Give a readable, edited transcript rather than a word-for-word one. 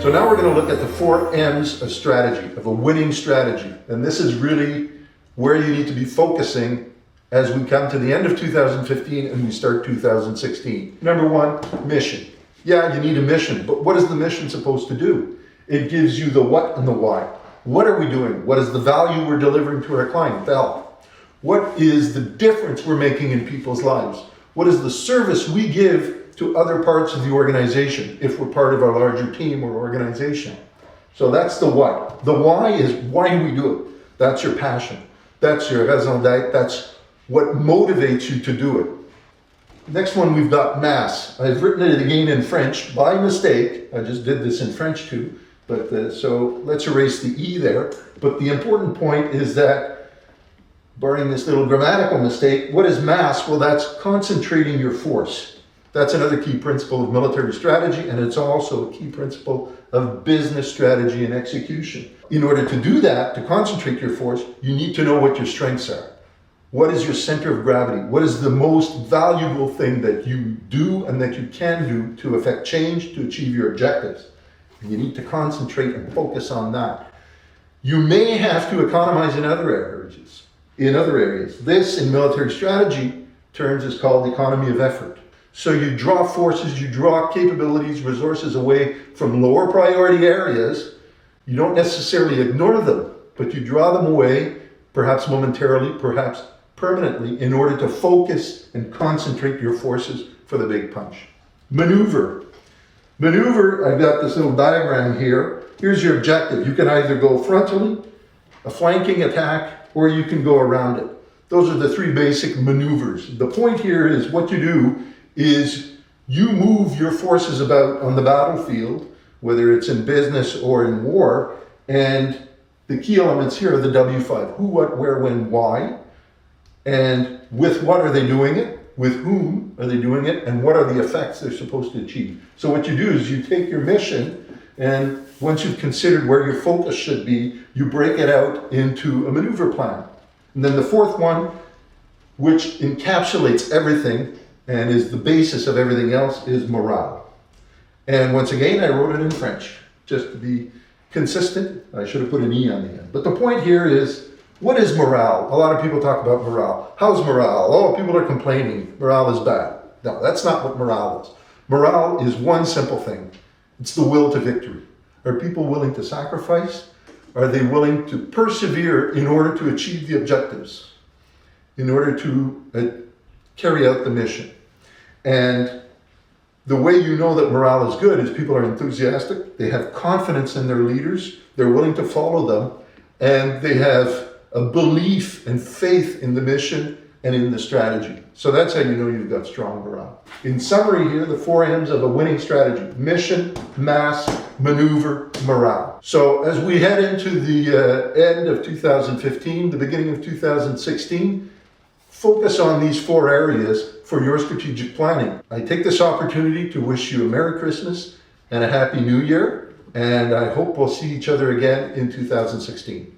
So now we're going to look at the 4 M's of strategy, of a winning strategy. And this is really where you need to be focusing as we come to the end of 2015 and we start 2016. Number 1, mission. Yeah, you need a mission, but what is the mission supposed to do? It gives you the what and the why. What are we doing? What is the value we're delivering to our clientele? What is the difference we're making in people's lives? What is the service we give to other parts of the organization if we're part of a larger team or organization? So that's the what. The why is why do we do it? That's your passion. That's your raison d'être. That's what motivates you to do it. Next one, we've got mass. I've written it again in French by mistake. I just did this in French too. But so let's erase the E there. But the important point is that, barring this little grammatical mistake, what is mass? Well, that's concentrating your force. That's another key principle of military strategy, and it's also a key principle of business strategy and execution. In order to do that, to concentrate your force, you need to know what your strengths are. What is your center of gravity? What is the most valuable thing that you do and that you can do to affect change, to achieve your objectives? And you need to concentrate and focus on that. You may have to economize in other areas. This, in military strategy terms, is called economy of effort. So you draw forces, you draw capabilities, resources away from lower priority areas. You don't necessarily ignore them, but you draw them away, perhaps momentarily, perhaps permanently, in order to focus and concentrate your forces for the big punch. Maneuver. Maneuver, I've got this little diagram here. Here's your objective. You can either go frontally, a flanking attack, or you can go around it. Those are the 3 basic maneuvers. The point here is what you do is you move your forces about on the battlefield, whether it's in business or in war, and the key elements here are the W5. Who, what, where, when, why, and with what are they doing it, with whom are they doing it, and what are the effects they're supposed to achieve. So what you do is you take your mission, and once you've considered where your focus should be, you break it out into a maneuver plan. And then the 4th one, which encapsulates everything and is the basis of everything else, is morale. And once again, I wrote it in French, just to be consistent. I should have put an E on the end. But the point here is, what is morale? A lot of people talk about morale. How's morale? Oh, people are complaining. Morale is bad. No, that's not what morale is. Morale is one simple thing. It's the will to victory. Are people willing to sacrifice? Are they willing to persevere in order to achieve the objectives? In order to carry out the mission? And the way you know that morale is good is people are enthusiastic. They have confidence in their leaders. They're willing to follow them. And they have a belief and faith in the mission and in the strategy. So that's how you know you've got strong morale. In summary here, the 4 M's of a winning strategy: mission, mass, maneuver, morale. So as we head into the end of 2015, the beginning of 2016, focus on these 4 areas for your strategic planning. I take this opportunity to wish you a Merry Christmas and a Happy New Year, and I hope we'll see each other again in 2016.